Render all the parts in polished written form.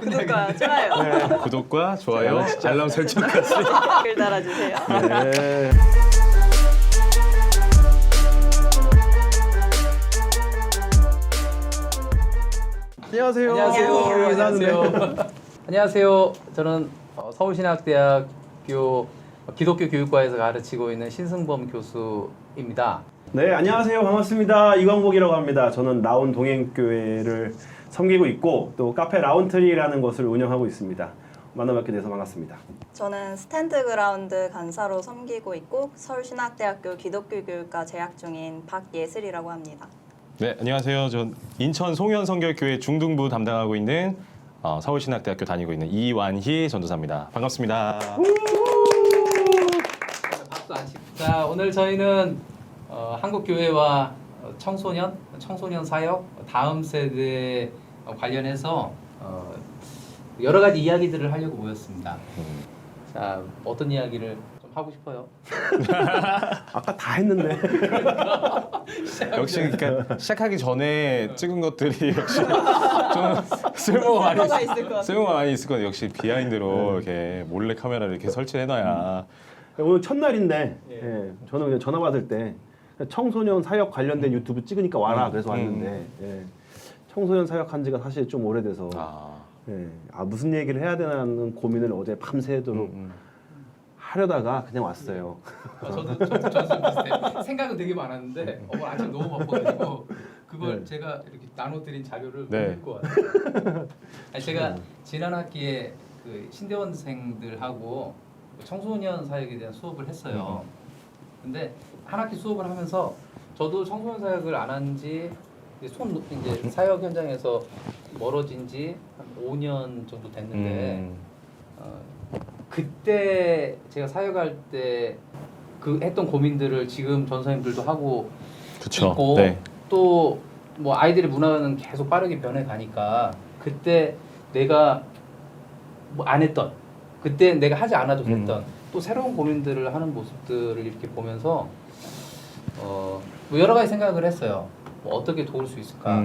구독과 좋아요. 네, 구독과 좋아요, 알람 설정까지. 글 달아주세요. 네. 안녕하세요. 안녕하세요. 인사하는데. 안녕하세요. 저는 서울신학대학교 기독교 교육과에서 가르치고 있는 신승범 교수입니다. 네, 안녕하세요. 반갑습니다. 이광복이라고 합니다. 저는 나온 동행교회를 섬기고 있고 또 카페 라운트리라는 것을 운영하고 있습니다. 만나뵙게 돼서 반갑습니다. 저는 스탠드그라운드 간사로 섬기고 있고 서울신학대학교 기독교교육과 재학 중인 박예슬이라고 합니다. 네, 안녕하세요. 전 인천 송현성결교회 중등부 담당하고 있는 서울신학대학교 다니고 있는 이완희 전도사입니다. 반갑습니다. 박수 안 치고. 자, 오늘 저희는 한국 교회와 청소년 사역, 다음 세대 관련해서 여러 가지 이야기들을 하려고 모였습니다. 자, 어떤 이야기를 좀 하고 싶어요? 아까 다 했는데. 역시 그러니까 시작하기 전에 찍은 것들이 역시 좀 쓸모가 많이 있을 거예요. 역시 비하인드로 이렇게 몰래 카메라를 이렇게 설치해놔야. 오늘 첫날인데 예. 예, 저는 그냥 전화 받을 때 청소년 사역 관련된 유튜브 찍으니까 와라 그래서 왔는데 예, 청소년 사역한 지가 사실 좀 오래돼서 예, 무슨 얘기를 해야 되나는 고민을 어제 밤새도록 하려다가 그냥 왔어요. 저도 비슷해. 생각은 되게 많았는데 오늘 아침 너무 바빠가지고 그걸 네. 제가 이렇게 나눠드린 자료를 네. 못 읽고 왔어요. 아니, 제가 지난 학기에 그 신대원생들하고 청소년 사역에 대한 수업을 했어요. 근데 한 학기 수업을 하면서 저도 청소년 사역을 안 한지 이제 사역 현장에서 멀어진 지 한 5년 정도 됐는데 그때 제가 사역할 때 그 했던 고민들을 지금 전사님들도 하고 그쵸. 있고 네. 또 뭐 아이들의 문화는 계속 빠르게 변해가니까 그때 내가 뭐 안 했던 그때 내가 하지 않아도 됐던 또 새로운 고민들을 하는 모습들을 이렇게 보면서 뭐 여러 가지 생각을 했어요. 뭐 어떻게 도울 수 있을까?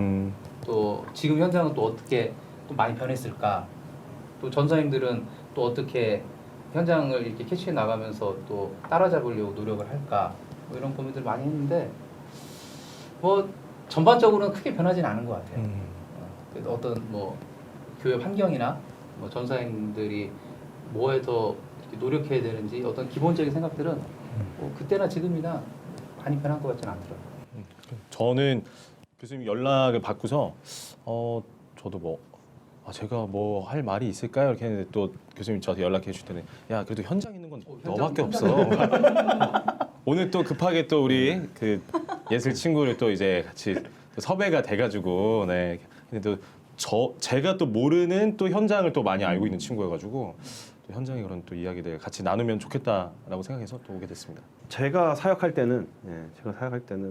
또 지금 현장은 또 어떻게 또 많이 변했을까? 또 전사님들은 또 어떻게 현장을 이렇게 캐치해 나가면서 또 따라잡으려고 노력을 할까? 뭐 이런 고민들 많이 했는데 뭐 전반적으로는 크게 변하지는 않은 것 같아요. 그래서 어떤 뭐 교회 환경이나 뭐 전사님들이 뭐에 더 노력해야 되는지 어떤 기본적인 생각들은 뭐 그때나 지금이나 많이 변한 것 같지는 않더라고요. 저는 교수님 연락을 받고서 저도 뭐 제가 뭐 할 말이 있을까요? 이렇게 했는데 또 교수님 저한테 연락해 주실 때는 야 그래도 현장 있는 건 너밖에 없어. 오늘 또 급하게 또 우리 그 예슬 친구를 또 이제 같이 또 섭외가 돼가지고 네. 근데 또 제가 또 모르는 또 현장을 또 많이 알고 있는 친구여가지고 또 현장의 그런 또 이야기들 같이 나누면 좋겠다라고 생각해서 또 오게 됐습니다. 제가 사역할 때는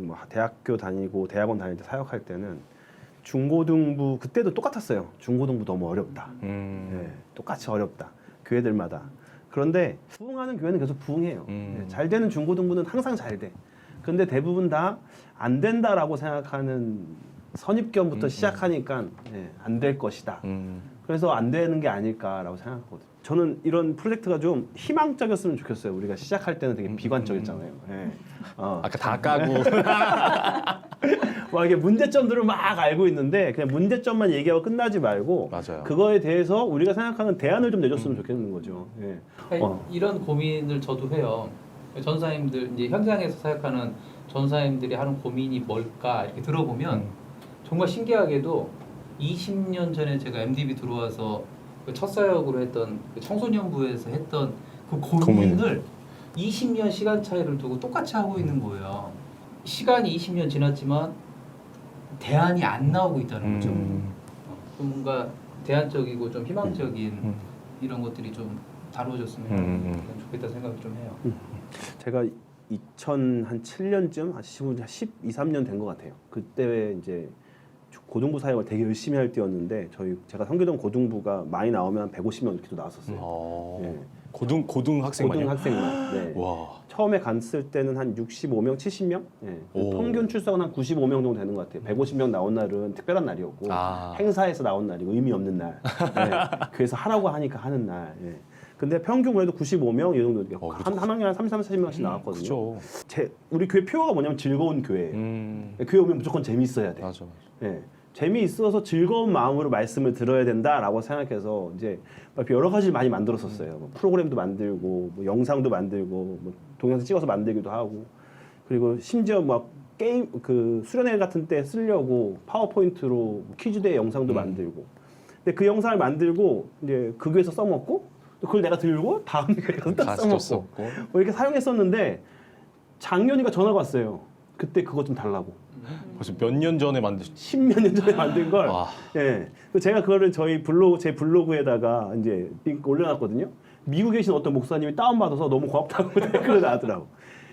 뭐 대학교 다니고 대학원 다닐 때 사역할 때는 중고등부 그때도 똑같았어요. 중고등부 너무 어렵다. 예, 똑같이 어렵다. 교회들마다. 그런데 부흥하는 교회는 계속 부흥해요. 예, 잘 되는 중고등부는 항상 잘 돼. 근데 대부분 다 안 된다라고 생각하는 선입견부터 시작하니까 안 될 것이다. 그래서 안 되는 게 아닐까라고 생각하거든요. 저는 이런 프로젝트가 좀 희망적이었으면 좋겠어요. 우리가 시작할 때는 되게 비관적이었잖아요. 예. 아까 다 까고 막 이게 문제점들을 막 알고 있는데 그냥 문제점만 얘기하고 끝나지 말고 맞아요. 그거에 대해서 우리가 생각하는 대안을 좀 내줬으면 좋겠는 거죠. 예. 이런 고민을 저도 해요. 전사님들 이제 현장에서 사역하는 전사님들이 하는 고민이 뭘까 이렇게 들어보면 정말 신기하게도 20년 전에 제가 MDB 들어와서 그 첫 사역으로 했던 그 청소년부에서 했던 그 고민을 20년 시간 차이를 두고 똑같이 하고 있는 거예요. 시간이 20년 지났지만 대안이 안 나오고 있다는 거죠. 좀 뭔가 대안적이고 좀 희망적인 이런 것들이 좀 다루어졌으면 좋겠다 생각을 좀 해요. 제가 2007년쯤 한 12, 13년 된 것 같아요. 그때 이제 고등부 사역을 되게 열심히 할 때였는데 제가 섬기던 고등부가 많이 나오면 150명 이렇게도 나왔었어요. 예. 고등학생만요? 고등학생만. 네. 와. 처음에 갔을 때는 한 65명, 70명. 예. 오. 평균 출석은 한 95명 정도 되는 것 같아요. 150명 나온 날은 특별한 날이었고 아. 행사에서 나온 날이 의미 없는 날. 예. 그래서 하라고 하니까 하는 날. 예. 근데 평균 그래도 95명 이 정도 그렇죠. 한 학년에 한 30, 40명씩 나왔거든요. 그죠. 우리 교회 표어가 뭐냐면 즐거운 교회예요. 교회 오면 무조건 재미있어야 돼. 맞아. 예. 재미있어서 즐거운 마음으로 말씀을 들어야 된다라고 생각해서 이제 여러 가지를 많이 만들었었어요. 뭐 프로그램도 만들고 뭐 영상도 만들고 뭐 동영상 찍어서 만들기도 하고 그리고 심지어 막 게임 그 수련회 같은 때 쓰려고 파워포인트로 퀴즈 대회 영상도 만들고. 근데 그 영상을 만들고 이제 그 교회에서 써먹고 또 그걸 내가 들고 다음 교회에서 또 써먹고 뭐 이렇게 사용했었는데 작년이가 전화가 왔어요. 그때 그거 좀 달라고. 벌써 몇 년 전에 만드신. 10몇 년 전에 만든 걸. 와. 예. 제가 그거를 제 블로그에다가 이제 링크 올려놨거든요. 미국에 계신 어떤 목사님이 다운받아서 너무 고맙다고 댓글을 달더라고.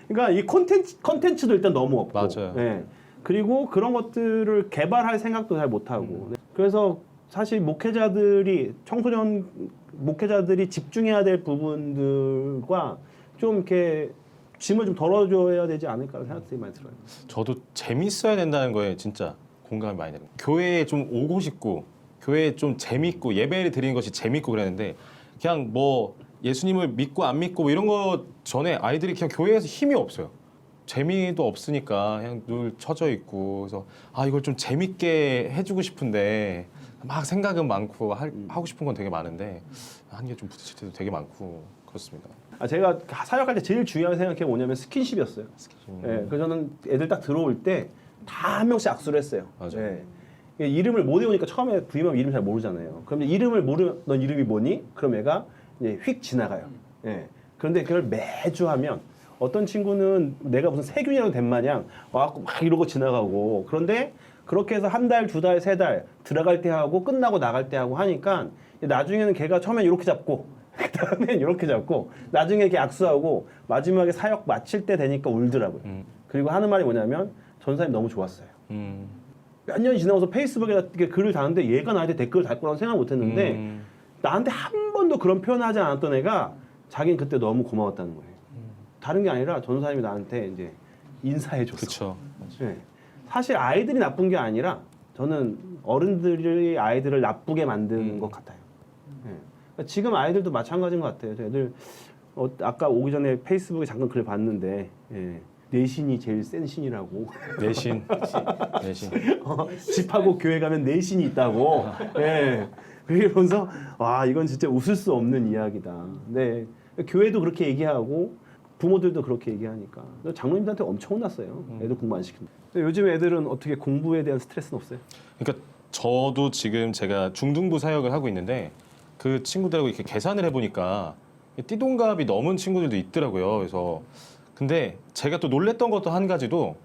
그러니까 이 컨텐츠도 일단 너무 없고. 맞아요. 예. 그리고 그런 것들을 개발할 생각도 잘 못하고. 그래서 사실 청소년 목회자들이 집중해야 될 부분들과 좀 이렇게 짐을 좀 덜어줘야 되지 않을까 생각이 많이 들어요. 저도 재밌어야 된다는 거에 진짜 공감이 많이 되는 거예요. 교회에 좀 오고 싶고 교회에 좀 재밌고 예배를 드리는 것이 재밌고 그랬는데 그냥 뭐 예수님을 믿고 안 믿고 뭐 이런 거 전에 아이들이 그냥 교회에서 힘이 없어요. 재미도 없으니까 그냥 늘 처져 있고 그래서 이걸 좀 재밌게 해주고 싶은데 막 생각은 많고 하고 싶은 건 되게 많은데 한 개 좀 부딪힐 때도 되게 많고 그렇습니다. 제가 사역할 때 제일 중요하게 생각해 뭐냐면 스킨십이었어요. 예, 그래서 저는 애들 딱 들어올 때 다 한 명씩 악수를 했어요. 맞아요. 예. 이름을 못 외우니까 처음에 부임하면 이름 잘 모르잖아요. 그럼 이름을 모르면 넌 이름이 뭐니? 그럼 애가 이제 휙 지나가요. 예. 그런데 그걸 매주 하면 어떤 친구는 내가 무슨 세균이라도 된 마냥 와갖고 막 이러고 지나가고 그런데 그렇게 해서 한 달, 두 달, 세 달 들어갈 때 하고 끝나고 나갈 때 하고 하니까 나중에는 걔가 처음엔 이렇게 잡고 그다음엔 이렇게 잡고 나중에 이렇게 악수하고 마지막에 사역 마칠 때 되니까 울더라고요. 그리고 하는 말이 뭐냐면 전사님 너무 좋았어요. 몇 년이 지나서 페이스북에다 이렇게 글을 다는데 얘가 나한테 댓글을 달 거라고 생각 못 했는데 나한테 한 번도 그런 표현을 하지 않았던 애가 자기는 그때 너무 고마웠다는 거예요. 다른 게 아니라 전사님이 나한테 이제 인사해 줬어. 그렇죠. 네. 사실 아이들이 나쁜 게 아니라 저는 어른들이 아이들을 나쁘게 만드는 것 같아요. 네. 그러니까 지금 아이들도 마찬가지인 것 같아요. 애들 아까 오기 전에 페이스북에 잠깐 글 봤는데 내신이 제일 센 신이라고. 내신. 집하고 교회 가면 내신이 있다고. 예. 그러면서 와 이건 진짜 웃을 수 없는 이야기다. 네. 교회도 그렇게 얘기하고 부모들도 그렇게 얘기하니까 장로님들한테 엄청 혼났어요. 애들 공부 안 시킨다. 근데 요즘 애들은 어떻게 공부에 대한 스트레스는 없어요? 그러니까 저도 지금 제가 중등부 사역을 하고 있는데 그 친구들하고 이렇게 계산을 해보니까 띠동갑이 넘은 친구들도 있더라고요. 그래서 근데 제가 또 놀랬던 것도 한 가지도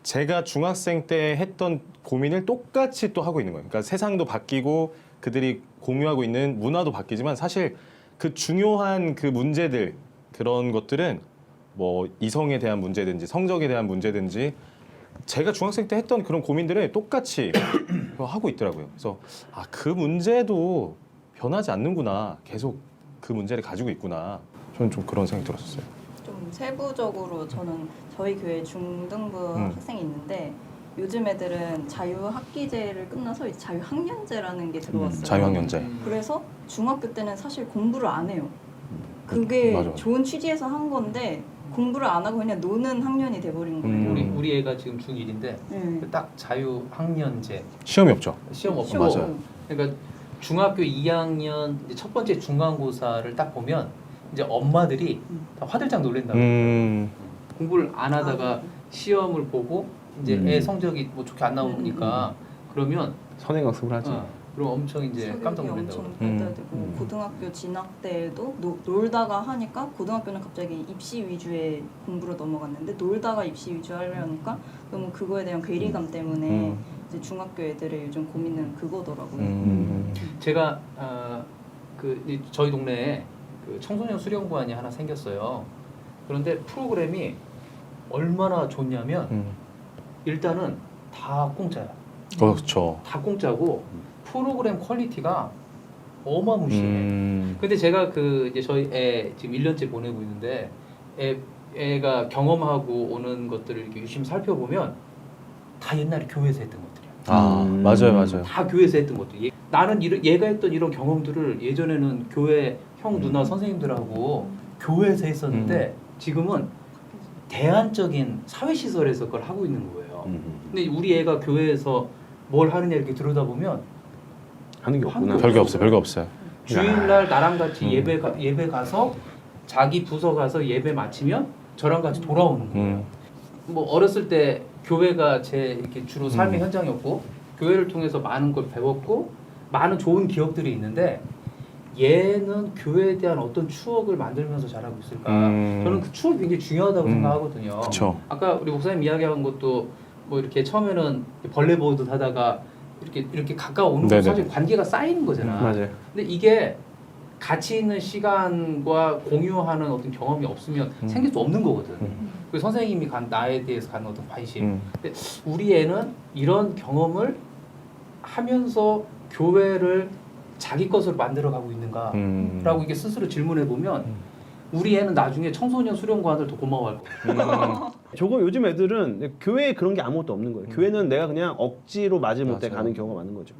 제가 중학생 때 했던 고민을 똑같이 또 하고 있는 거예요. 그러니까 세상도 바뀌고 그들이 공유하고 있는 문화도 바뀌지만 사실 그 중요한 그 문제들 그런 것들은 뭐 이성에 대한 문제든지 성적에 대한 문제든지 제가 중학생 때 했던 그런 고민들을 똑같이 하고 있더라고요. 그래서 그 문제도 변하지 않는구나. 계속 그 문제를 가지고 있구나. 저는 좀 그런 생각이 들었었어요. 좀 세부적으로 저는 저희 교회 중등부 학생이 있는데 요즘 애들은 자유학기제를 끝나서 이제 자유학년제라는 게 들어왔어요. 자유학년제. 그래서 중학교 때는 사실 공부를 안 해요. 그게 맞아. 좋은 취지에서 한 건데 공부를 안 하고 그냥 노는 학년이 돼버린 거예요. 우리 애가 지금 중1인데 딱 자유학년제 시험이 없죠. 시험 없고 맞아요. 그러니까 중학교 2학년 이제 첫 번째 중간고사를 딱 보면 이제 엄마들이 다 화들짝 놀란다고 공부를 안 하다가 시험을 보고 이제 애 성적이 뭐 좋게 안 나오니까 그러면 선행학습을 하지. 그럼 엄청 이제 깜짝 사교육이 놀란다고. 엄청 발달되고 고등학교 진학 때에도 놀다가 하니까 고등학교는 갑자기 입시 위주의 공부로 넘어갔는데 놀다가 입시 위주 하려니까 너무 그거에 대한 괴리감 때문에 이제 중학교 애들의 요즘 고민은 그거더라고요. 제가 저희 동네에 그 청소년 수련관이 하나 생겼어요. 그런데 프로그램이 얼마나 좋냐면 일단은 다 공짜야. 그렇죠. 다 공짜고 프로그램 퀄리티가 어마무시해. 근데 제가 그 이제 저희 애 지금 1년째 보내고 있는데 애가 경험하고 오는 것들을 이렇게 유심히 살펴보면 다 옛날에 교회에서 했던 것들이야. 맞아요, 맞아요. 다 교회에서 했던 것들. 나는 얘가 했던 이런 경험들을 예전에는 교회 형 누나 선생님들하고 교회에서 했었는데 지금은 대안적인 사회 시설에서 그걸 하고 있는 거예요. 근데 우리 애가 교회에서 뭘 하느냐 이렇게 들여다보면 하는 게 없구나. 별게 없어요, 별거 없어요. 주일날 나랑 같이 예배 가서 자기 부서 가서 예배 마치면 저랑 같이 돌아오는 거예요. 뭐 어렸을 때 교회가 제 이렇게 주로 삶의 현장이었고 교회를 통해서 많은 걸 배웠고 많은 좋은 기억들이 있는데 얘는 교회에 대한 어떤 추억을 만들면서 자라고 있을까? 저는 그 추억이 굉장히 중요하다고 생각하거든요. 그쵸. 아까 우리 목사님 이야기한 것도 뭐 이렇게 처음에는 벌레 보듯 하다가 이렇게 가까워오는 거 사실 관계가 쌓이는 거잖아. 맞아요. 근데 이게 가치 있는 시간과 공유하는 어떤 경험이 없으면 생길 수 없는 거거든. 그 선생님이 나에 대해서 갖는 어떤 관심. 근데 우리 애는 이런 경험을 하면서 교회를 자기 것으로 만들어가고 있는가라고 이게 스스로 질문해 보면 우리 애는 나중에 청소년 수련관을 더 고마워할 거야. 저거 요즘 애들은 교회에 그런 게 아무것도 없는 거예요. 교회는 내가 그냥 억지로 마지못해 가는 경우가 많은 거죠.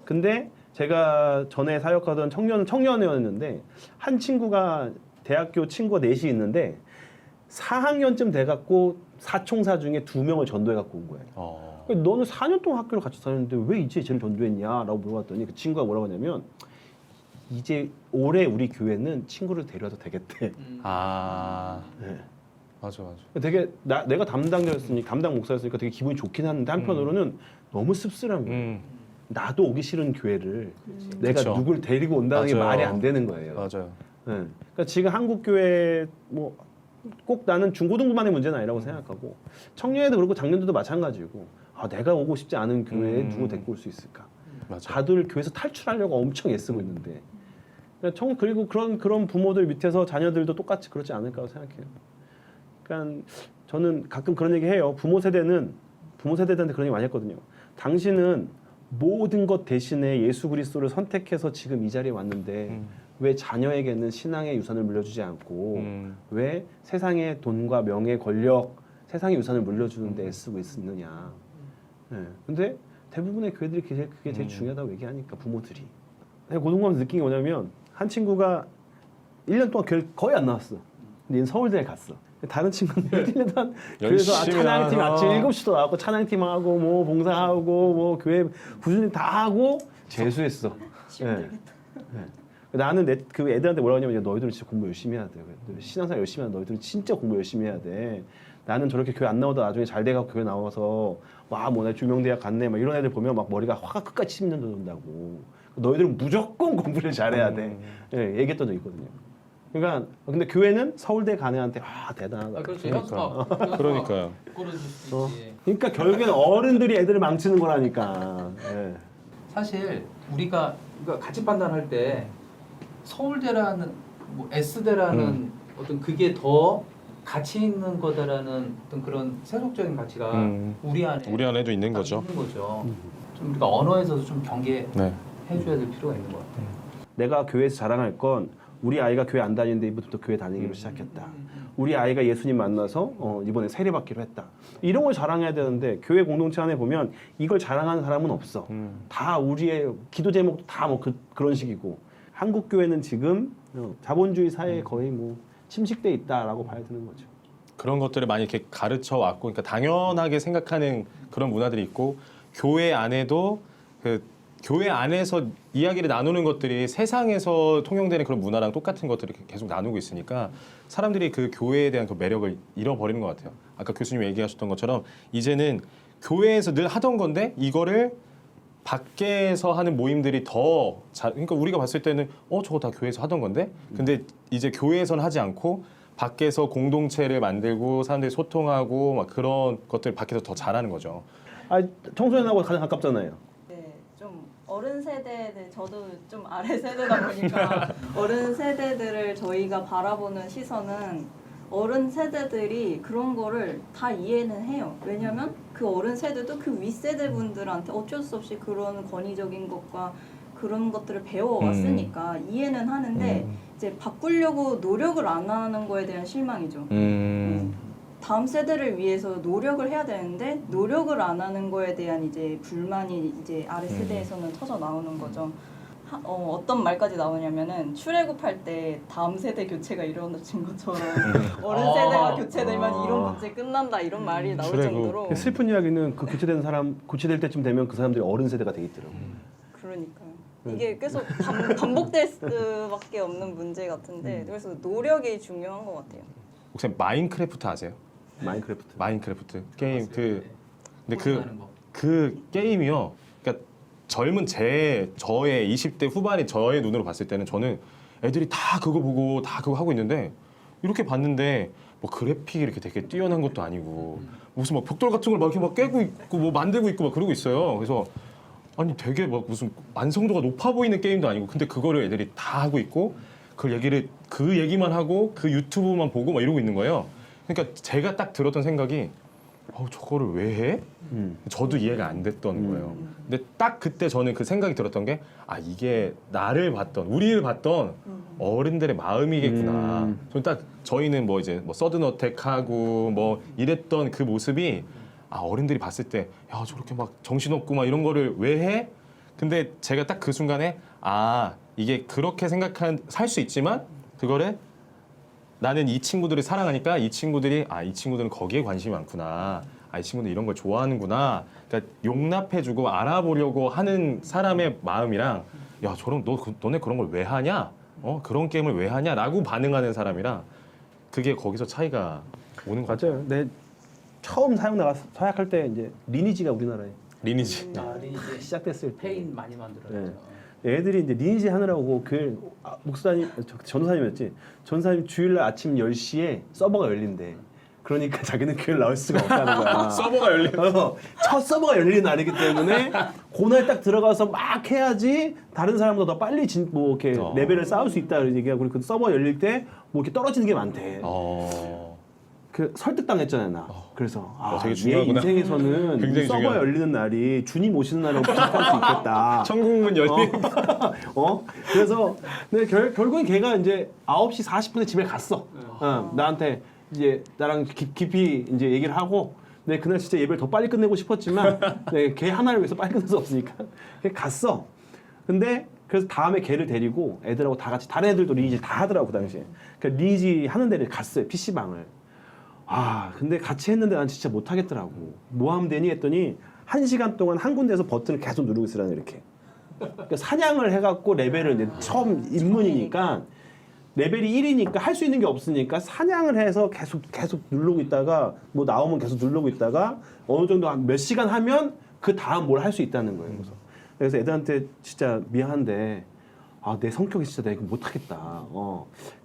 근데 제가 전에 사역하던 청년회였는데 한 친구가 대학교 친구가 넷이 있는데 4학년쯤 돼갖고 사총사 중에 2명을 전도해갖고 온 거예요. 너는 4년 동안 학교를 같이 다녔는데 왜 이제 쟤를 전도했냐라고 물어봤더니 그 친구가 뭐라고 하냐면 이제 올해 우리 교회는 친구를 데려와도 되겠대. 네. 맞아. 되게 내가 담당 목사였으니까 되게 기분이 좋긴 한데 한편으로는 너무 씁쓸한 거예요. 나도 오기 싫은 교회를 내가 그쵸. 누굴 데리고 온다는 게 맞아요. 말이 안 되는 거예요. 맞아요. 네. 그러니까 지금 한국 교회 뭐 꼭 나는 중고등부만의 문제는 아니라고 생각하고 청년회도 그렇고 장년들도 마찬가지고 내가 오고 싶지 않은 교회에 누구 데리고 올 수 있을까? 맞아. 다들 교회에서 탈출하려고 엄청 애쓰고 있는데 그리고 그런 부모들 밑에서 자녀들도 똑같이 그렇지 않을까 생각해요. 그러니까 저는 가끔 그런 얘기 해요. 부모 세대들한테 그런 얘기 많이 했거든요. 당신은 모든 것 대신에 예수 그리스도를 선택해서 지금 이 자리에 왔는데 왜 자녀에게는 신앙의 유산을 물려주지 않고 왜 세상의 돈과 명예, 권력, 세상의 유산을 물려주는데 애쓰고 있느냐. 네. 근데 대부분의 교회들이 그게 제일 중요하다고 얘기하니까 부모들이. 내가 고등학교 느낀 게 뭐냐면 한 친구가 1년 동안 교회를 거의 안 나왔어. 근데 얘는 서울대에 갔어. 다른 친구는 1년 동안 교회에서 찬양팀 아침 7시도 나왔고 찬양팀 하고 뭐 봉사하고 뭐 교회 부주님 다 하고 재수했어. 네. 네. 나는 그 애들한테 뭐라고 하냐면 너희들은 진짜 공부 열심히 해야 돼. 신앙생활 열심히 하는 너희들은 진짜 공부 열심히 해야 돼. 나는 저렇게 교회 안 나오다 나중에 잘 돼가고 교회 나와서 나 주명대학 갔네 막 이런 애들 보면 막 머리가 화가 끝까지 치밀어진다고. 너희들은 무조건 공부를 잘해야 돼. 예, 얘기했던 적 있거든요. 그러니까 근데 교회는 서울대 간 애한테 대단하다. 그렇죠. 그러니까요. 그러니까 결국엔 어른들이 애들을 망치는 거라니까. 예. 사실 우리가 가치 판단할 때 서울대라는 뭐 S대라는 어떤 그게 더 가치 있는 거다라는 어떤 그런 세속적인 가치가 우리 안에도 있는 거죠. 있는 거죠. 좀 우리가 언어에서도 좀 경계해줘야 될 필요가 있는 것 같아요. 내가 교회에서 자랑할 건 우리 아이가 교회 안 다니는데 이부터 교회 다니기로 시작했다. 우리 아이가 예수님 만나서 이번에 세례받기로 했다. 이런 걸 자랑해야 되는데 교회 공동체 안에 보면 이걸 자랑하는 사람은 없어. 다 우리의 기도 제목도 다 뭐 그런 식이고 한국 교회는 지금 자본주의 사회에 거의 뭐 침식돼 있다라고 봐야 되는 거죠. 그런 것들을 많이 이렇게 가르쳐 왔고, 그러니까 당연하게 생각하는 그런 문화들이 있고 교회 안에도 교회 안에서 이야기를 나누는 것들이 세상에서 통용되는 그런 문화랑 똑같은 것들을 계속 나누고 있으니까 사람들이 그 교회에 대한 그 매력을 잃어버리는 것 같아요. 아까 교수님 얘기하셨던 것처럼 이제는 교회에서 늘 하던 건데 이거를 밖에서 하는 모임들이 그러니까 우리가 봤을 때는 저거 다 교회에서 하던 건데 근데 이제 교회에서는 하지 않고 밖에서 공동체를 만들고 사람들이 소통하고 막 그런 것들 밖에서 더 잘하는 거죠. 청소년하고 가장 가깝잖아요. 좀 어른 세대들, 저도 좀 아래 세대다 보니까 어른 세대들을 저희가 바라보는 시선은 어른 세대들이 그런 거를 다 이해는 해요. 왜냐면 그 어른 세대도 그 윗세대 분들한테 어쩔 수 없이 그런 권위적인 것과 그런 것들을 배워왔으니까 이해는 하는데 이제 바꾸려고 노력을 안 하는 거에 대한 실망이죠. 다음 세대를 위해서 노력을 해야 되는데 노력을 안 하는 거에 대한 이제 불만이 이제 아래 세대에서는 터져 나오는 거죠. 어떤 말까지 나오냐면은 출애굽할 때 다음 세대 교체가 이루어진 것처럼 어른 세대가 교체되면 이런 문제 끝난다 이런 말이 나올 출애굽. 정도로 슬픈 이야기는 그 교체된 사람 교체될 때쯤 되면 그 사람들이 어른 세대가 되겠더라고요. 그러니까요. 이게 계속 반복될 수밖에 없는 문제 같은데 그래서 노력이 중요한 것 같아요. 혹시 마인크래프트 아세요? 마인크래프트. 마인크래프트 게임 근데 하는 거. 그 게임이요. 그러니까 젊은 저의 20대 후반인 저의 눈으로 봤을 때는 저는 애들이 다 그거 보고 다 그거 하고 있는데 이렇게 봤는데 뭐 그래픽이 이렇게 되게 뛰어난 것도 아니고 무슨 막 벽돌 같은 걸 막 이렇게 막 깨고 있고 뭐 만들고 있고 막 그러고 있어요. 그래서 아니 되게 막 무슨 완성도가 높아 보이는 게임도 아니고 근데 그거를 애들이 다 하고 있고 그 얘기만 하고 그 유튜브만 보고 막 이러고 있는 거예요. 그러니까 제가 딱 들었던 생각이 저거를 왜 해? 저도 이해가 안 됐던 거예요. 근데 딱 그때 저는 그 생각이 들었던 게 이게 나를 봤던 우리를 봤던 어른들의 마음이겠구나. 저는 딱 저희는 뭐 이제 뭐 서든 어택하고 뭐 이랬던 그 모습이 어른들이 봤을 때 야 저렇게 막 정신없고 막 이런 거를 왜 해? 근데 제가 딱 그 순간에 이게 그렇게 살 수 있지만 그거를 나는 이 친구들을 사랑하니까 이 친구들이 이 친구들은 거기에 관심이 많구나. 이 친구들 이런 걸 좋아하는구나. 그러니까 용납해주고 알아보려고 하는 사람의 마음이랑 야 저런 너네 그런 걸 왜 하냐? 그런 게임을 왜 하냐? 라고 반응하는 사람이랑 그게 거기서 차이가 오는 것 같아요. 맞아요. 내 처음 사약할 때 이제 리니지가 우리나라에 리니지. 이제 시작됐을 때 페인 많이 만들었죠. 애들이 이제 리니지 하느라고 교회 목사님 전사님이었지. 전사님 주일날 아침 10시에 서버가 열린대. 그러니까 자기는 교회를 나올 수가 없다는 거야. 서버가 열린. 첫 서버가 열리는 날이기 때문에 그날 딱 들어가서 막 해야지 다른 사람보다 더 빨리 뭐 이렇게 레벨을 쌓을 수 있다 얘기하고 그리고 그 서버 열릴 때 뭐 이렇게 떨어지는 게 많대. 그 설득당했잖아요 나. 그래서 되게 얘 중요하구나. 인생에서는 굉장히 서버 중요하다. 열리는 날이 주님 오시는 날이라고 생각할 수 있겠다. 천국문 열린. 그래서 근데 결국엔 걔가 이제 9시 40분에 집에 갔어. 나한테 이제 나랑 깊이 이제 얘기를 하고 근데 그날 진짜 예배를 더 빨리 끝내고 싶었지만 걔 하나를 위해서 빨리 끝낼 수 없으니까 걔 갔어. 근데 그래서 다음에 걔를 데리고 애들하고 다 같이 다른 애들도 리니지 다 하더라고 그 당시에. 그러니까 리니지 하는 데를 갔어요. PC방을. 근데 같이 했는데 난 진짜 못하겠더라고. 뭐 하면 되니 했더니 1시간 동안 한 군데에서 버튼을 계속 누르고 있으라는 이렇게. 그러니까 사냥을 해갖고 레벨을 이제 처음 입문이니까 레벨이 1이니까 할 수 있는 게 없으니까 사냥을 해서 계속 누르고 있다가 뭐 나오면 계속 누르고 있다가 어느 정도 한 몇 시간 하면 그 다음 뭘 할 수 있다는 거예요. 그래서 애들한테 진짜 미안한데 내 성격이 진짜 내가 못하겠다.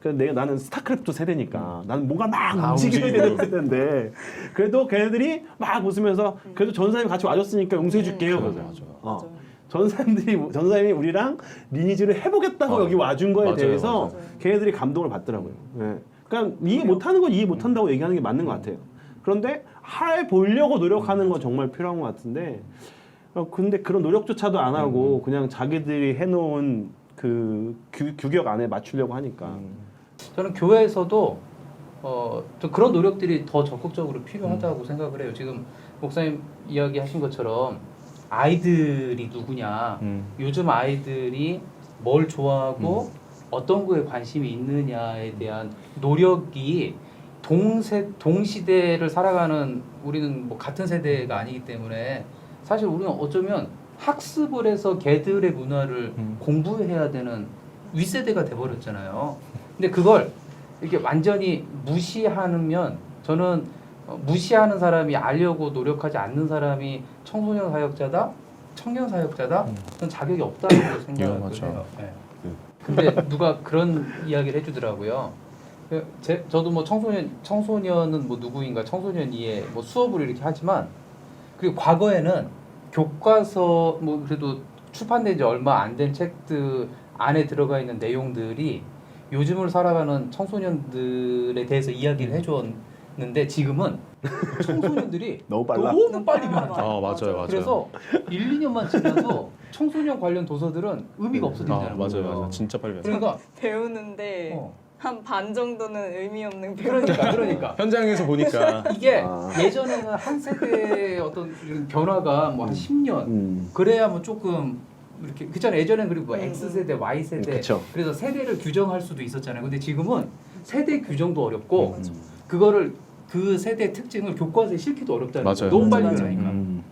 그래서 나는 스타크래프트 세대니까 나는 뭔가 막 움직여야 되는 세대인데 그래도 걔네들이 막 웃으면서 그래도 전사님 같이 와줬으니까 용서해줄게요. 그래서 전사님이 우리랑 리니지를 해보겠다고 여기 와준 거에 대해서 걔네들이 감동을 받더라고요. 그러니까 이해 못하는 건 이해 못한다고 얘기하는 게 맞는 것 같아요. 그런데 보려고 노력하는 건 정말 필요한 것 같은데 근데 그런 노력조차도 안 하고 그냥 자기들이 해놓은 그 규격 안에 맞추려고 하니까 저는 교회에서도 좀 그런 노력들이 더 적극적으로 필요하다고 생각을 해요. 지금 목사님 이야기하신 것처럼 아이들이 누구냐, 요즘 아이들이 뭘 좋아하고 어떤 거에 관심이 있느냐에 대한 노력이 동시대를 살아가는 우리는 뭐 같은 세대가 아니기 때문에 사실 우리는 어쩌면 학습을 해서 걔들의 문화를 공부해야 되는 윗세대가 돼버렸잖아요. 근데 그걸 이렇게 완전히 무시하면 저는 무시하는 사람이 알려고 노력하지 않는 사람이 청소년 사역자다, 청년 사역자다, 그런 자격이 없다고 생각을 해요. 네. 근데 누가 그런 이야기를 해주더라고요. 저도 뭐 청소년은 뭐 누구인가, 청소년이의 뭐 수업을 이렇게 하지만 그리고 과거에는 교과서 뭐 그래도 출판된 지 얼마 안 된 책들 안에 들어가 있는 내용들이 요즘을 살아가는 청소년들에 대해서 이야기를 해줬는데 지금은 청소년들이 너무 빨라. 너무 빨리 변한다. 맞아요. 그래서 1, 2년만 지나도 청소년 관련 도서들은 의미가 네. 없어진다는 아, 맞아요, 거예요. 맞아요. 진짜 빨리. 그러니까 배우는데 어, 한 반 정도는 의미 없는 배우. 그러니까 현장에서 보니까 이게 아. 예전에는 한 세대의 어떤 이런 변화가 뭐 한 10년 그래야 뭐 조금 이렇게 그잖아요. 예전엔 그리고 뭐 X세대, Y세대 그쵸. 그래서 세대를 규정할 수도 있었잖아요. 근데 지금은 세대 규정도 어렵고 맞아. 그거를 그 세대의 특징을 교과서에 실기도 어렵다는 맞아요. 거예요. 너무 빨리 맞아요. 변하니까.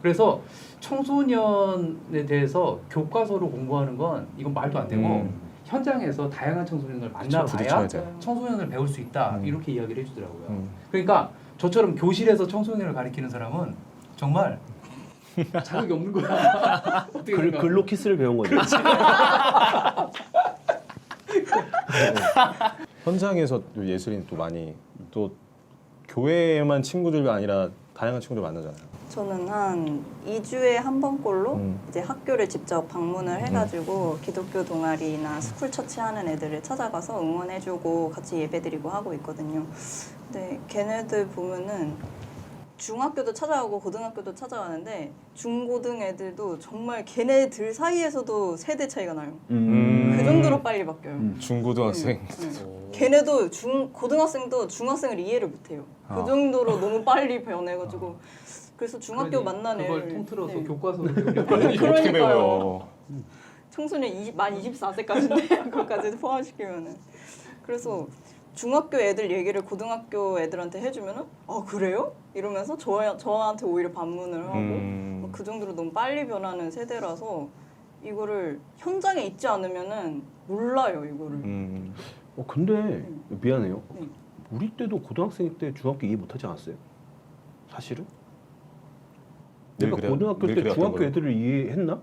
그래서 청소년에 대해서 교과서로 공부하는 건 이건 말도 안 되고 현장에서 다양한 청소년을 부딪혀야 만나봐야 돼요. 청소년을 배울 수 있다 이렇게 이야기를 해주더라고요. 그러니까 저처럼 교실에서 청소년을 가리키는 사람은 정말 자격이 없는 거야. 어떻게 생각해? 글로 키스를 배운 거죠. 현장에서 또 예술인 또 많이 또 교회에만 친구들이 아니라 다양한 친구들 만나잖아요. 저는 한 2주에 한 번꼴로 음. 이제 학교를 직접 방문을 해가지고 기독교 동아리나 스쿨 처치 하는 애들을 찾아가서 응원해주고 같이 예배드리고 하고 있거든요. 근데 걔네들 보면은 중학교도 찾아가고 고등학교도 찾아가는데 중고등 애들도 정말 걔네들 사이에서도 세대 차이가 나요. 그 정도로 빨리 바뀌어요. 중고등학생. 걔네도 고등학생도 중학생을 이해를 못해요. 그 아. 정도로 너무 빨리 변해가지고 그래서 중학교 만난 애를 그걸 통틀어서 네. 교과서로 어떻게 그러니까요. 배워요? 청소년 만 24세까지인데 그것까지 포함시키면은 그래서 중학교 애들 얘기를 고등학교 애들한테 해주면은 아 그래요? 이러면서 저한테 오히려 반문을 하고 뭐그 정도로 너무 빨리 변하는 세대라서 이거를 현장에 있지 않으면은 몰라요 이거를. 근데 미안해요. 네. 우리 때도 고등학생 때 중학교 이해 못하지 않았어요? 사실은? 늘 내가 그래요? 고등학교 늘 때 그래왔던 중학교 걸로? 애들을 이해했나?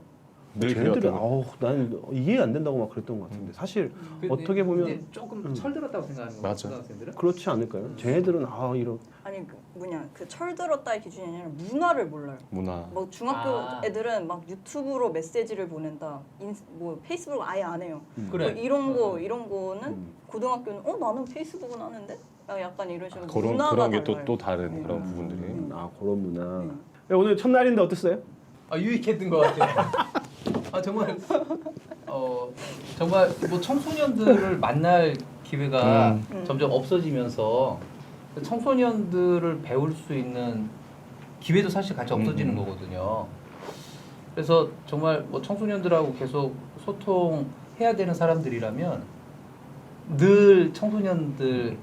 늘 쟤네들은 그래왔던 걸로? 난 이해 안 된다고 막 그랬던 것 같은데 사실 어떻게 보면 근데 조금 철들었다고 생각하는 거예요. 맞아. 고등학생들은. 그렇지 않을까요? 쟤네들은 이런 아니 그 철들었다의 기준이 아니라 문화를 몰라요. 문화. 뭐 중학교 아. 애들은 막 유튜브로 메시지를 보낸다. 뭐 페이스북 아예 안 해요. 그래. 뭐 이런 거는 고등학교는 나는 페이스북은 하는데 약간 이런 식으로 그런 문화가 게 달라요. 또 다른 네. 그런 부분들이. 그런 문화. 오늘 첫날인데 어땠어요? 유익했던 것 같아요. 정말 정말 뭐 청소년들을 만날 기회가 점점 없어지면서 청소년들을 배울 수 있는 기회도 사실 같이 없어지는 거거든요. 그래서 정말 뭐 청소년들하고 계속 소통해야 되는 사람들이라면 늘 청소년들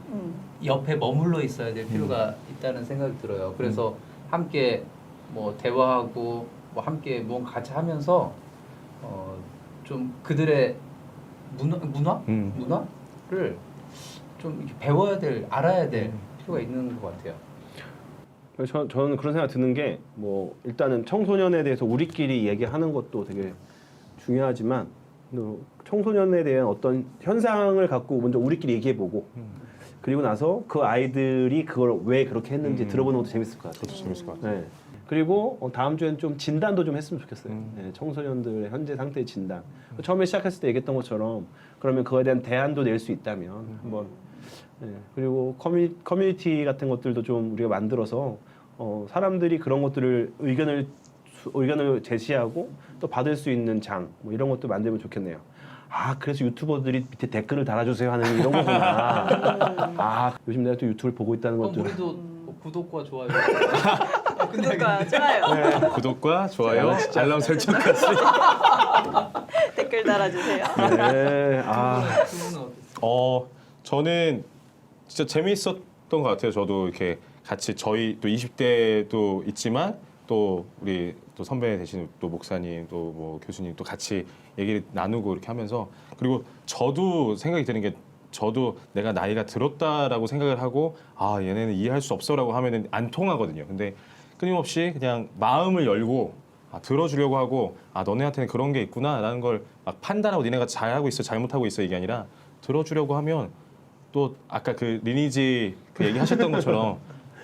옆에 머물러 있어야 될 필요가 있다는 생각이 들어요. 그래서 함께 뭐 대화하고 뭐 함께 뭔가 같이 하면서 좀 그들의 문화를 좀 이렇게 배워야 될, 알아야 될 필요가 있는 것 같아요. 저는 그런 생각 드는 게 뭐 일단은 청소년에 대해서 우리끼리 얘기하는 것도 되게 중요하지만 또 청소년에 대한 어떤 현상을 갖고 먼저 우리끼리 얘기해보고 그리고 나서 그 아이들이 그걸 왜 그렇게 했는지 들어보는 것도 재밌을 것 같아요. 그것도 재밌을 것 같아요. 네. 그리고 다음 주엔 좀 진단도 좀 했으면 좋겠어요. 네, 청소년들의 현재 상태의 진단. 처음에 시작했을 때 얘기했던 것처럼 그러면 그거에 대한 대안도 낼 수 있다면 한번. 네. 그리고 커뮤니티 같은 것들도 좀 우리가 만들어서 사람들이 그런 것들을 의견을 제시하고 또 받을 수 있는 장 뭐 이런 것도 만들면 좋겠네요. 그래서 유튜버들이 밑에 댓글을 달아주세요 하는 이런 거구나. 요즘 내가 또 유튜브를 보고 있다는 것도. 우리도 구독과 좋아요. 구독과 좋아요. 구독과 좋아요, 알람 설정까지. 댓글 달아주세요. 네. 두 분은 어땠어요? 저는 진짜 재미있었던 것 같아요. 저도 이렇게 같이 저희 또 20대도 있지만 또 우리 또 선배 되신 또 목사님 또 뭐 교수님 또 같이 얘기를 나누고 이렇게 하면서 그리고 저도 생각이 드는 게 저도 내가 나이가 들었다라고 생각을 하고 얘네는 이해할 수 없어라고 하면은 안 통하거든요. 근데 끊임없이 그냥 마음을 열고 들어주려고 하고 너네한테는 그런 게 있구나라는 걸 막 판단하고 니네가 잘하고 있어 잘못하고 있어 이게 아니라 들어주려고 하면 또 아까 그 리니지 그 얘기하셨던 것처럼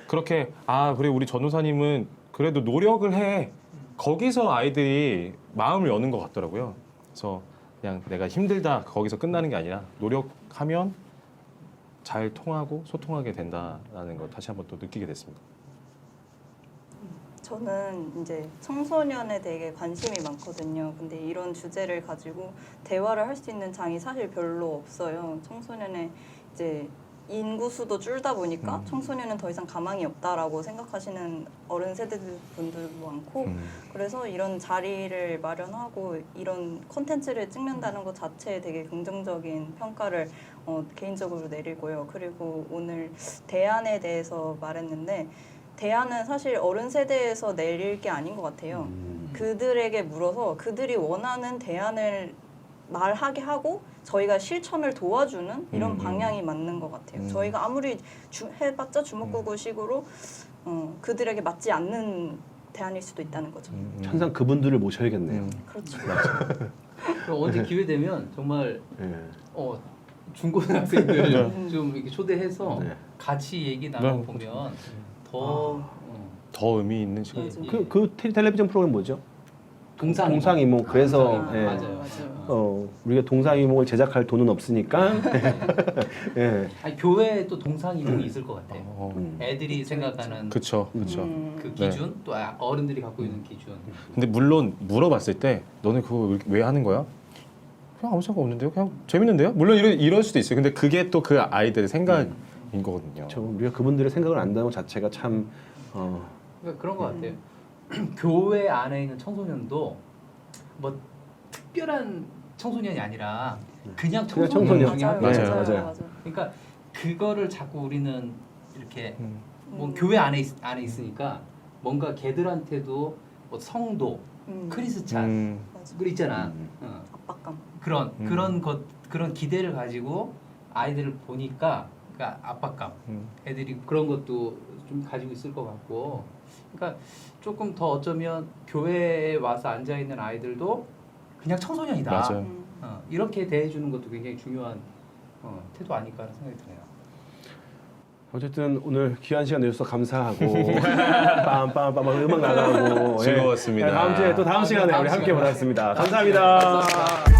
그렇게 그래 우리 전도사님은 그래도 노력을 해 거기서 아이들이 마음을 여는 것 같더라고요. 그래서 그냥 내가 힘들다 거기서 끝나는 게 아니라 노력하면 잘 통하고 소통하게 된다라는 걸 다시 한번 또 느끼게 됐습니다. 저는 이제 청소년에 되게 관심이 많거든요. 근데 이런 주제를 가지고 대화를 할 수 있는 장이 사실 별로 없어요. 청소년의 이제 인구수도 줄다 보니까 청소년은 더 이상 가망이 없다라고 생각하시는 어른 세대 분들도 많고 그래서 이런 자리를 마련하고 이런 콘텐츠를 찍는다는 것 자체에 되게 긍정적인 평가를 개인적으로 내리고요. 그리고 오늘 대안에 대해서 말했는데 대안은 사실 어른 세대에서 내릴 게 아닌 것 같아요. 그들에게 물어서 그들이 원하는 대안을 말하게 하고 저희가 실천을 도와주는 이런 방향이 맞는 것 같아요. 저희가 아무리 해봤자 주먹구구식으로 그들에게 맞지 않는 대안일 수도 있다는 거죠. 항상 그분들을 모셔야겠네요. 그렇죠. 그럼 언제 기회 되면 정말 예. 중고등학생들 좀 이렇게 초대해서 네. 같이 얘기 네. 나눠보면 더 더 의미 있는 시간. 맞아요. 그 텔레비전 프로그램 뭐죠? 동상이몽. 그래서 아, 예. 맞아요. 우리가 동상이몽을 제작할 돈은 없으니까 예. 아니, 교회에 또 동상이몽이 있을 것 같아요. 애들이 그쵸, 생각하는 그렇죠, 그렇죠. 그 네. 기준 또 어른들이 갖고 있는 기준. 근데 물론 물어봤을 때 너는 그거 왜 하는 거야? 그냥 아무 생각 없는데요. 그냥 재밌는데요. 물론 이럴 수도 있어요. 근데 그게 또 그 아이들의 생각인 거거든요. 우리가 그분들의 생각을 안다는 것 자체가 참 그러니까 그런 것 같아요. 교회 안에 있는 청소년도 뭐 특별한 청소년이 아니라 그냥 그냥 청소년 청소년. 중에 한 맞아요, 명이에요. 맞아요. 그러니까 그거를 자꾸 우리는 이렇게 뭐 음. 교회 안에 있으니까 뭔가 걔들한테도 뭐 성도, 크리스찬 맞아. 그 있잖아. 압박감. 그런 기대를 가지고 아이들을 보니까 그러니까 압박감. 애들이 그런 것도 좀 가지고 있을 것 같고. 그러니까 조금 더 어쩌면 교회에 와서 앉아 있는 아이들도 그냥 청소년이다. 맞아요. 이렇게 대해주는 것도 굉장히 중요한 태도 아닐까 하는 생각이 드네요. 어쨌든 오늘 귀한 시간 내주셔서 감사하고 빰빰빰 음악 나가고 즐거웠습니다. 다음 주에 또 다음 시간에 우리 함께 시간에. 보냈습니다. 감사합니다. 감사합니다.